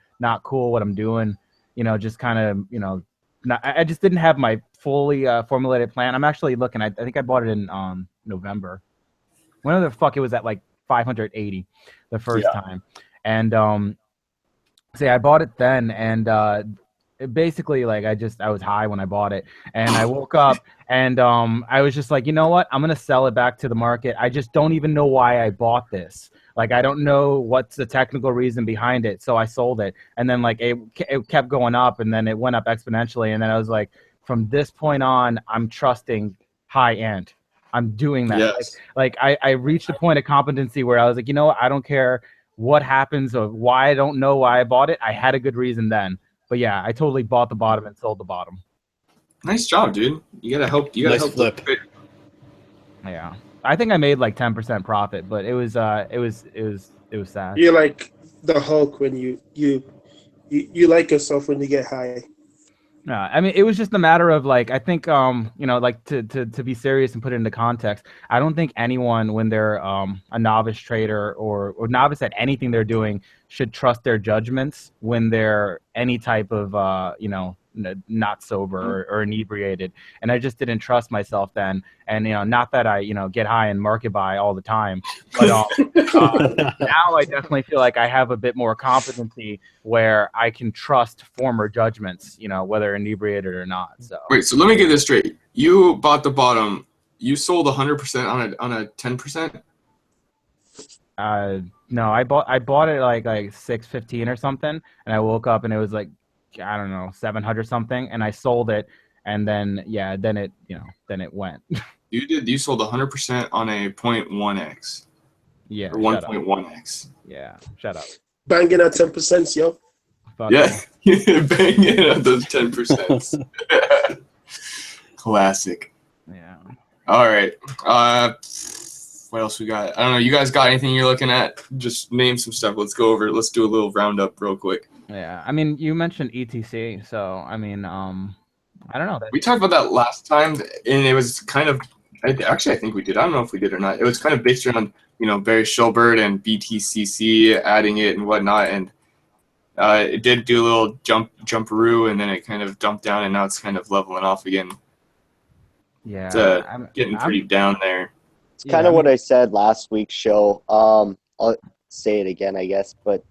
cool what I'm doing. You know, just kind of, you know, I just didn't have my fully formulated plan. I'm actually looking. I think I bought it in November. When the fuck it was at like 580 the first time, and say I bought it then, and basically like I was high when I bought it, and I woke up and I was just like, you know what, I'm gonna sell it back to the market. I just don't even know why I bought this. Like I don't know what's the technical reason behind it, so I sold it. And then like it kept going up, and then it went up exponentially, and then I was like, from this point on, I'm trusting high end. I'm doing that. Yes. Like I reached a point of competency where I was like, you know what, I don't care what happens or why. I don't know why I bought it. I had a good reason then. But yeah, I totally bought the bottom and sold the bottom. Nice job, dude. You gotta help. You gotta Nice help. flip. Yeah, I think I made like 10% profit, but it was sad. You're like the Hulk when you like yourself when you get high. I mean, it was just a matter of like, I think, you know, like to be serious and put it into context. I don't think anyone, when they're a novice trader or novice at anything they're doing, should trust their judgments when they're any type of, you know, not sober or inebriated. And I just didn't trust myself then. And, you know, not that I, you know, get high and market buy all the time, but now I definitely feel like I have a bit more competency where I can trust former judgments, you know, whether inebriated or not. So Wait, so let me get this straight. You bought the bottom. You sold 100% on a 10%. no, I bought it like 615 or something, and I woke up and it was like, I don't know, 700 something, and I sold it, and then then it went. You sold 100% on a 0.1x. Yeah, Or 1.1x. Yeah, shut up. Banging at 10%, yo. Fuck Yeah, bang it on those 10%. Classic. Yeah. All right. What else we got? I don't know. You guys got anything you're looking at? Just name some stuff. Let's go over it. Let's do a little roundup real quick. Yeah, I mean, you mentioned ETC, so I mean, I don't know. We talked about that last time, and it was kind of actually I think we did. I don't know if we did or not. It was kind of based around, you know, Barry Schulberg and BTCC adding it and whatnot, and it did do a little jumperoo, and then it kind of dumped down, and now it's kind of leveling off again. Yeah, It's getting pretty down there. It's kind of what I said last week's show. I'll say it again, I guess, but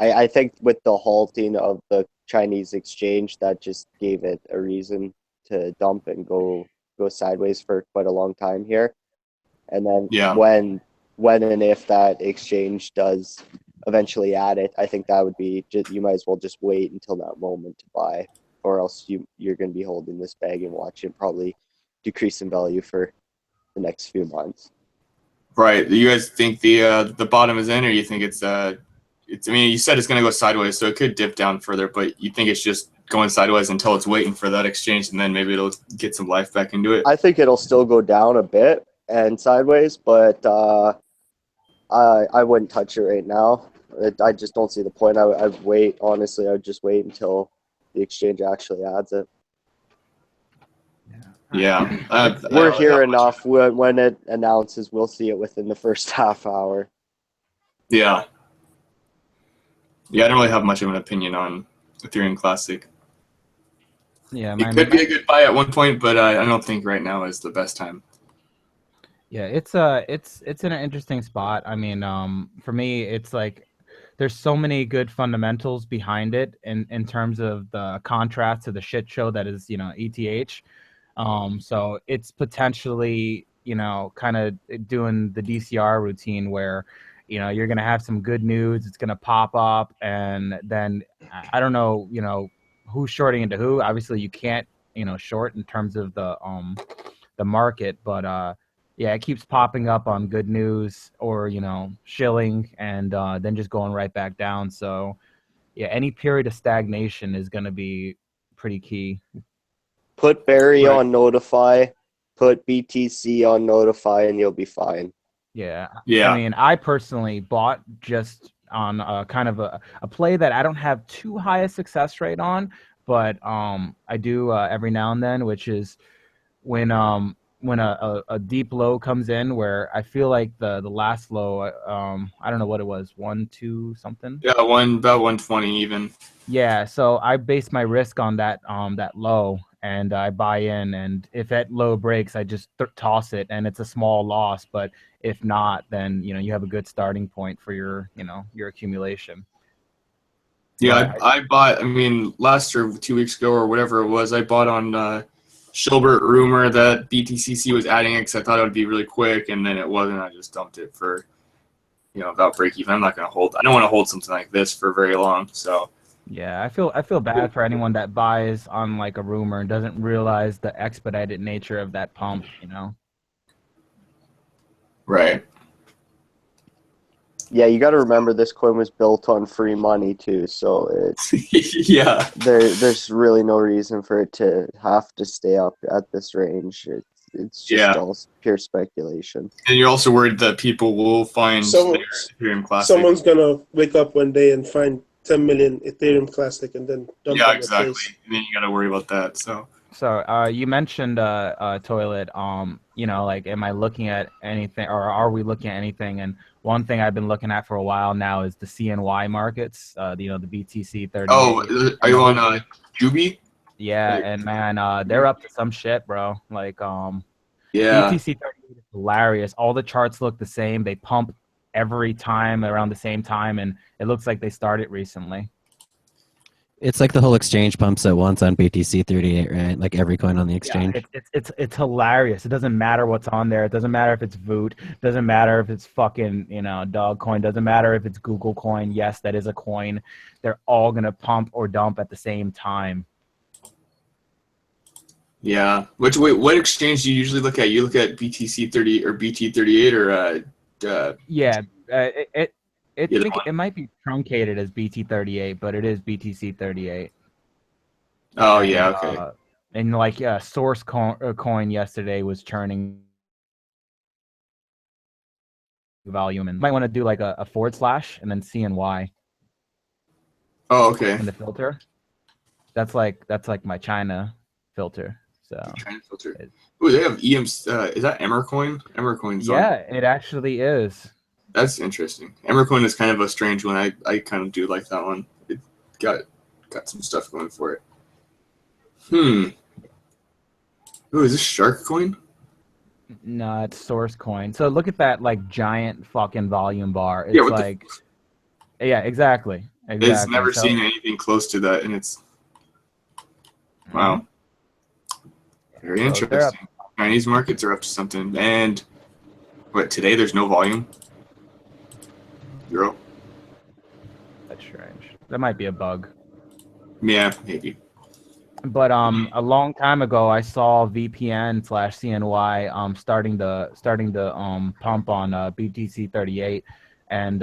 I think with the halting of the Chinese exchange, that just gave it a reason to dump and go sideways for quite a long time here. And then when and if that exchange does eventually add it, I think that would be you might as well just wait until that moment to buy, or else you're going to be holding this bag and watch it probably decrease in value for the next few months. Right. You guys think the bottom is in, or you think it's I mean, you said it's going to go sideways, so it could dip down further, but you think it's just going sideways until it's waiting for that exchange, and then maybe it'll get some life back into it? I think it'll still go down a bit and sideways, but I wouldn't touch it right now. I just don't see the point. I'd wait. Honestly, I'd just wait until the exchange actually adds it. Yeah. We're here enough. When it announces, we'll see it within the first half hour. Yeah. Yeah, I don't really have much of an opinion on Ethereum Classic. Yeah, It could be a good buy at one point, but I don't think right now is the best time. Yeah, it's in an interesting spot. I mean, for me, it's like there's so many good fundamentals behind it in terms of the contrast to the shit show that is, ETH. So it's potentially, kind of doing the DCR routine where, you're gonna have some good news, it's gonna pop up, and then I don't know, who's shorting into who. Obviously, you can't, short in terms of the market, but yeah, it keeps popping up on good news or shilling, and then just going right back down. So yeah, any period of stagnation is going to be pretty key. Put Barry Right. on notify, put BTC on notify, and you'll be fine. Yeah. Yeah. I mean, I personally bought just on kind of a play that I don't have too high a success rate on, but I do every now and then, which is when a deep low comes in where I feel like the last low, I don't know what it was, 1-2 something. Yeah, about 120 even. Yeah, so I base my risk on that low, and I buy in, and if that low breaks, I just toss it, and it's a small loss. But if not, then you have a good starting point for your your accumulation. Yeah, But I bought. I mean, last or 2 weeks ago or whatever it was, I bought on Shilbert rumor that BTCC was adding it because I thought it would be really quick, and then it wasn't. I just dumped it for about break even. I'm not going to hold. I don't want to hold something like this for very long. So yeah, I feel bad for anyone that buys on like a rumor and doesn't realize the expedited nature of that pump. right. Yeah, you got to remember this coin was built on free money too, so Yeah. there's really no reason for it to have to stay up at this range. It's just Yeah. all pure speculation. And you're also worried that people will find Someone, their Ethereum Classic. someone's gonna wake up one day and find 10 million Ethereum Classic and then dump Yeah, on exactly. your face. And then you got to worry about that. So You mentioned toilet. Like, am I looking at anything, or are we looking at anything? And one thing I've been looking at for a while now is the CNY markets. The BTC 38. oh, are you on Juby? Yeah, and man, they're up to some shit, bro. Like Yeah. BTC 38 is hilarious. All the charts look the same. They pump every time around the same time, and it looks like they started recently. It's like the whole exchange pumps at once on BTC 38, right? Like every coin on the exchange. Yeah, it's hilarious. It doesn't matter what's on there. It doesn't matter if it's Voot. It doesn't matter if it's fucking dog coin. Doesn't matter if it's Google coin. Yes, that is a coin. They're all gonna pump or dump at the same time. Yeah. What exchange do you usually look at? You look at BTC 30 or BT 38 or Yeah, Either think one. it might be truncated as BT 38, but it is BTC 38. Oh And, yeah, okay. And like source coin yesterday was churning volume, and you might want to do like a / and then CNY Oh, okay. in the filter. That's like my China filter. So China filter. Ooh, they have EM. Is that Emmercoin? Emmercoin's yeah, it actually is. That's interesting. Emmercoin is kind of a strange one. I kind of do like that one. It got some stuff going for it. Ooh, is this Shark Coin? No, it's source coin. So look at that like giant fucking volume bar. It's Yeah, what like yeah, exactly. It's never seen anything close to that, and it's wow. Very interesting. Chinese markets are up to something. And what, today there's no volume? 0? That's strange. That might be a bug. Yeah, maybe. But a long time ago I saw VPN / CNY starting the pump on BTC 38, and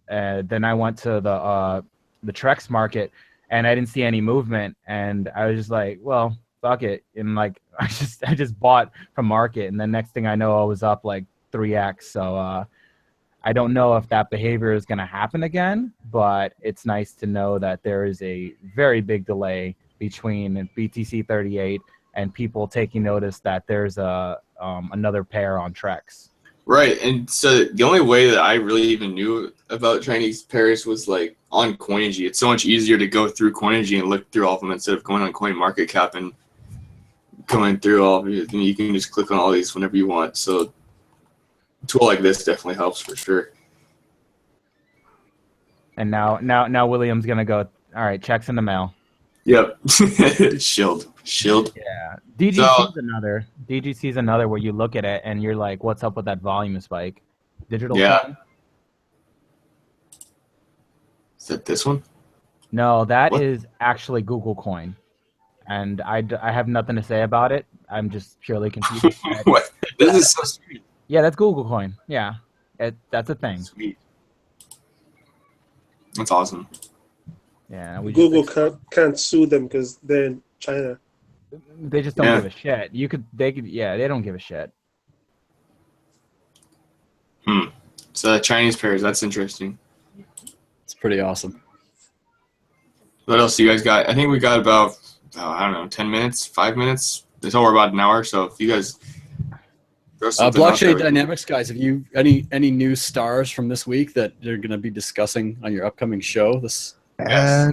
then I went to the Trex market and I didn't see any movement, and I was just like, well, fuck it, and like I just bought from market, and then next thing I know I was up like 3x. So I don't know if that behavior is going to happen again, but it's nice to know that there is a very big delay between BTC 38 and people taking notice that there's another pair on Trex. Right, and so the only way that I really even knew about Chinese pairs was like on Coinigy. It's so much easier to go through Coinigy and look through all of them instead of going on Coin Market Cap and going through all of it. And you can just click on all these whenever you want. So a tool like this definitely helps for sure. And now William's gonna go. All right, checks in the mail. Yep. Shield. Yeah. DGC's another where you look at it and you're like, what's up with that volume spike? Digital Yeah. coin? Is that this one? No, that What? is actually Google Coin. And I have nothing to say about it. I'm just purely confused. What? This is so sweet. Yeah, that's Google Coin. Yeah. That's a thing. Sweet. That's awesome. Yeah. We Google just, can't sue them because they're in China. they just don't Yeah. give a shit. They don't give a shit. So Chinese pairs, that's interesting. It's pretty awesome. What else do you guys got? I think we got about, I don't know, 10 minutes, 5 minutes. Until we're about an hour. So if you guys throw something out there, Blockchain Dynamics, guys, have you any new stars from this week that you're going to be discussing on your upcoming show? Yes.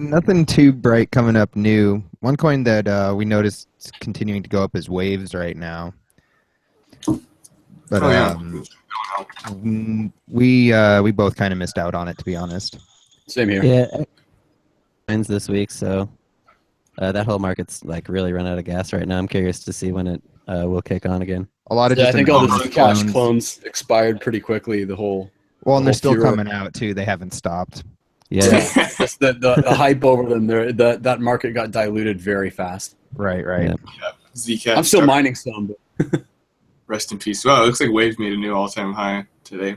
Nothing too bright coming up new. One coin that we noticed is continuing to go up is Waves right now. But Oh, yeah. we both kind of missed out on it, to be honest. Same here. Yeah, wins this week, so that whole market's like really run out of gas right now. I'm curious to see when it will kick on again. A lot of Yeah, I just think all the anomalous Zcash clones expired pretty quickly. The whole Well, and they're whole still furor. coming out too. They haven't stopped. Yeah, Just the hype over them. That market got diluted very fast. Right. Yeah. Zcash. I'm still mining some, but Rest in peace. Wow, it looks like Waves made a new all-time high today.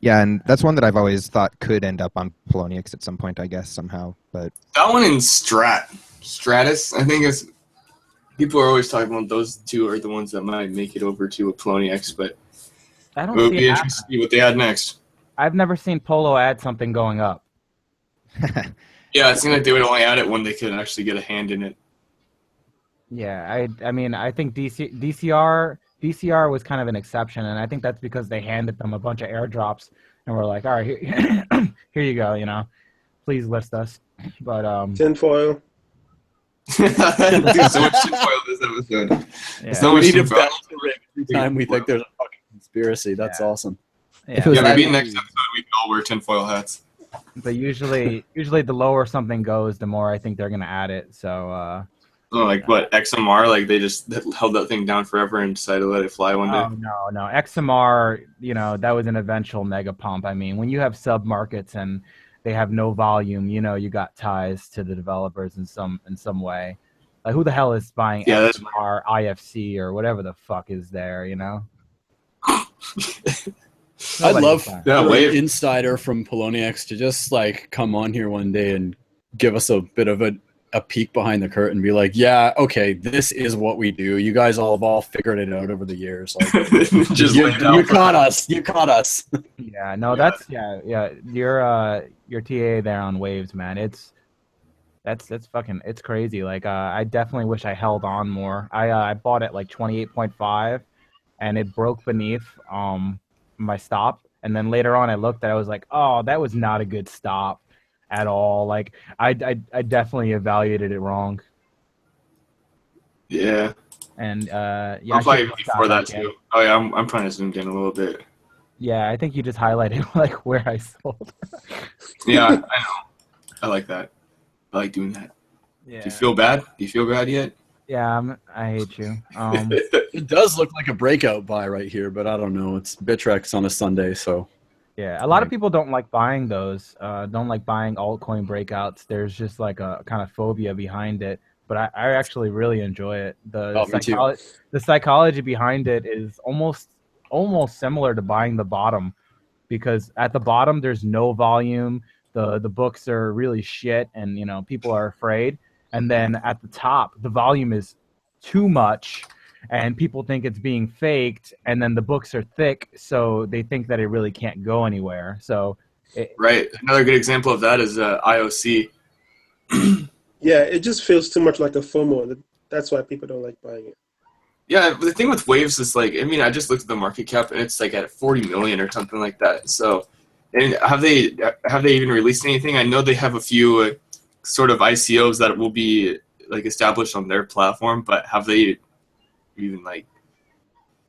Yeah, and that's one that I've always thought could end up on Poloniex at some point, I guess, somehow. But That one in Stratus, I think is. People are always talking about those two are the ones that might make it over to a Poloniex, but I it don't would see be it interesting to see what they add next. I've never seen Polo add something going up. Yeah, it seemed like they would only add it when they could actually get a hand in it. Yeah, I mean, I think DCR was kind of an exception, and I think that's because they handed them a bunch of airdrops, and we're like, all right, here you go, please list us. But Tinfoil. Dude, so much tinfoil this episode. yeah, So we much need to tinfoil. balance the rig every time we think there's a fucking conspiracy. That's awesome. If it was Yeah, maybe that- next episode we can all wear tinfoil hats. but usually the lower something goes, the more I think they're gonna add it. So Oh, like what, XMR? Like they just held that thing down forever and decided to let it fly one day. no, XMR, that was an eventual mega pump. I mean, when you have sub markets and they have no volume, you got ties to the developers in some way. Like who the hell is buying Yeah, that's XMR, IFC, or whatever the fuck is there? I'd Nobody's love buying. Yeah, for Wave. an insider from Poloniex to just like come on here one day and give us a bit of a peek behind the curtain and be like, yeah, okay, this is what we do. You guys all have all figured it out over the years. Like, Just you, lay it out you for caught us. You caught us. Yeah, no, Yeah. that's your TA there on Waves, man. That's fucking, it's crazy. Like I definitely wish I held on more. I bought it like 28.5 and it broke beneath my stop, and then later on I looked at it, I was like, oh, that was not a good stop at all. Like I definitely evaluated it wrong. Yeah. And yeah, I'm I probably should before that stop again. too. Oh yeah, I'm trying to zoom in a little bit. Yeah, I think you just highlighted like where I sold. Yeah, I know. I like that. I like doing that. Yeah. Do you feel bad? Do you feel bad yet? Yeah, I hate you. It does look like a breakout buy right here, but I don't know. It's Bitrex on a Sunday, so Yeah, a lot of people don't like buying those. Don't like buying altcoin breakouts. There's just like a kind of phobia behind it. But I actually really enjoy it. Me too. The psychology behind it is almost similar to buying the bottom, because at the bottom there's no volume. The books are really shit, and people are afraid. And then at the top, the volume is too much, and people think it's being faked. And then the books are thick, so they think that it really can't go anywhere. So, Right. Another good example of that is IOC. Yeah, it just feels too much like a FOMO. That's why people don't like buying it. Yeah, but the thing with Waves is like, I mean, I just looked at the market cap and it's like at 40 million or something like that. So And have they even released anything? I know they have a few sort of ICOs that will be like established on their platform, but have they even like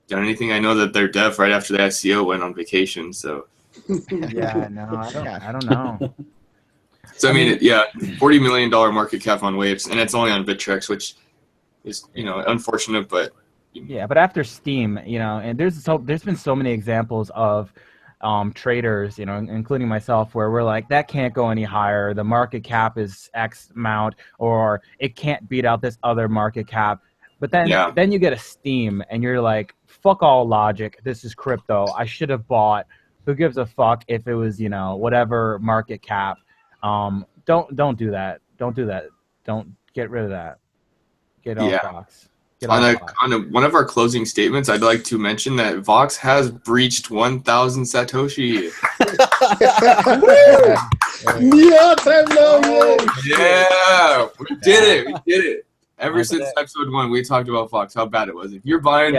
done anything? I know that their dev right after the ICO went on vacation, so. Yeah, no, Yeah. I don't know. So I mean, yeah, $40 million market cap on Waves, and it's only on Bittrex, which is unfortunate, but Yeah, but after Steam, and there's been so many examples of traders, including myself, where we're like, that can't go any higher. The market cap is X amount, or it can't beat out this other market cap. But then you get a Steam, and you're like, fuck all logic. This is crypto. I should have bought. Who gives a fuck if it was whatever market cap? Don't do that. Don't do that. Don't get rid of that. Get off Vox. On one of our closing statements, I'd like to mention that Vox has breached 1,000 Satoshi. Yeah, we did it. Ever since episode 1, we talked about Vox, how bad it was. If you're buying,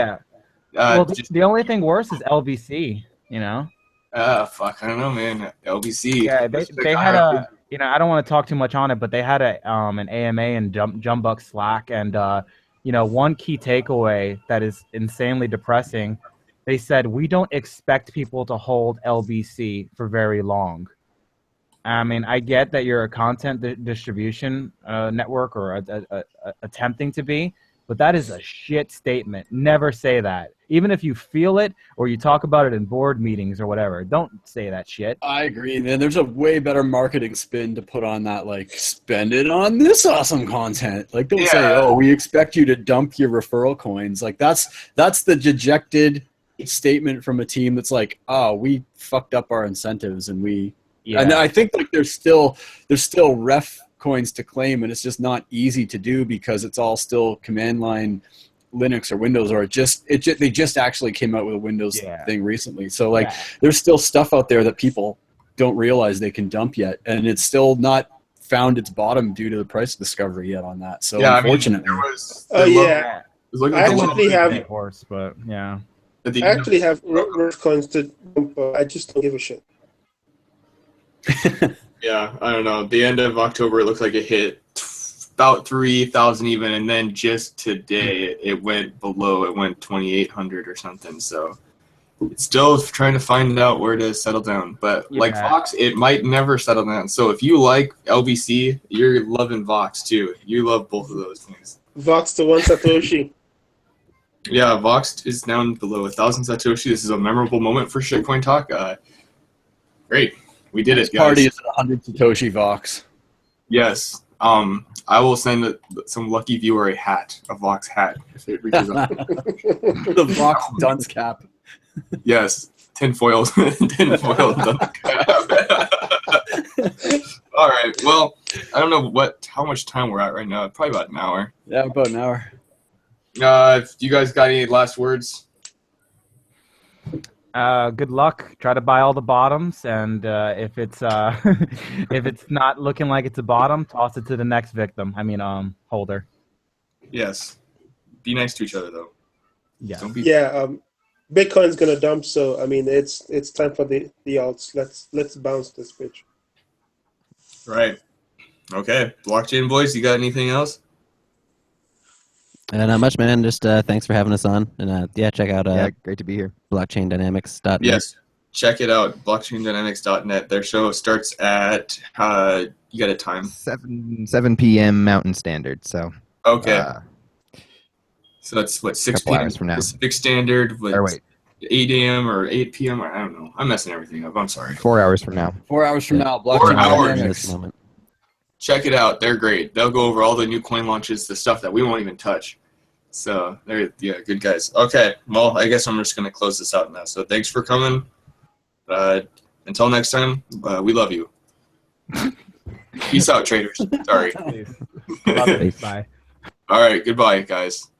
the only thing worse is LBC. Fuck, I don't know, man. LBC. Yeah, they had a. I don't want to talk too much on it, but they had an AMA and Jumbuck Slack, and one key takeaway that is insanely depressing. They said, we don't expect people to hold LBC for very long. I mean, I get that you're a content distribution network or attempting to be, but that is a shit statement. Never say that. Even if you feel it or you talk about it in board meetings or whatever, don't say that shit. I agree, man. There's a way better marketing spin to put on that, like, spend it on this awesome content. Like, don't say, oh, we expect you to dump your referral coins. Like, that's the dejected statement from a team that's like, oh, we fucked up our incentives and we... Yeah. And I think like there's still ref coins to claim, and it's just not easy to do because it's all still command line Linux or Windows, or they just actually came out with a Windows thing recently. So like there's still stuff out there that people don't realize they can dump yet, and it's still not found its bottom due to the price discovery yet on that. So unfortunately, I actually have horse, but I actually have ref coins to dump, but I just don't give a shit. Yeah, I don't know. The end of October, it looks like it hit about 3,000 even, and then just today it went below. It went 2,800 or something. So it's still trying to find out where to settle down. But like Vox, it might never settle down. So if you like LBC, you're loving Vox too. You love both of those things. Vox to 1 Satoshi. Yeah, Vox is down below 1,000 Satoshi. This is a memorable moment for Shitcoin Talk. Great. We did it, guys. Party is 100 Satoshi Vox. Yes. I will send some lucky viewer a Vox hat, if it reaches up. The Vox dunce cap. Yes. Tinfoil dunce cap. All right. Well, I don't know how much time we're at right now. Probably about an hour. Yeah, about an hour. If you guys got any last words? Good luck. Try to buy all the bottoms, and if it's if it's not looking like it's a bottom, toss it to the next victim. I mean, holder. Yes. Be nice to each other, though. Yeah. Bitcoin's gonna dump, so I mean, it's time for the alts. Let's bounce this bitch. Right. Okay. Blockchain boys, you got anything else? Not much, man. Just thanks for having us on. And check out great to be here. blockchaindynamics.net. Yes, check it out. Blockchaindynamics.net. Their show starts at you got a time? 7 p.m. Mountain Standard. So okay. So that's what 6 p.m. hours from now. Pacific Standard. Or wait, 8 a.m. or 8 p.m. I don't know. I'm messing everything up. I'm sorry. 4 hours from now. 4 hours from now. 4 hours. Dynamics. Moment. Check it out. They're great. They'll go over all the new coin launches, the stuff that we won't even touch. So they're good guys. Okay. Well, I guess I'm just gonna close this out now. So thanks for coming. Until next time, we love you. Peace out, traders. Sorry. Love it. Bye. All right. Goodbye, guys.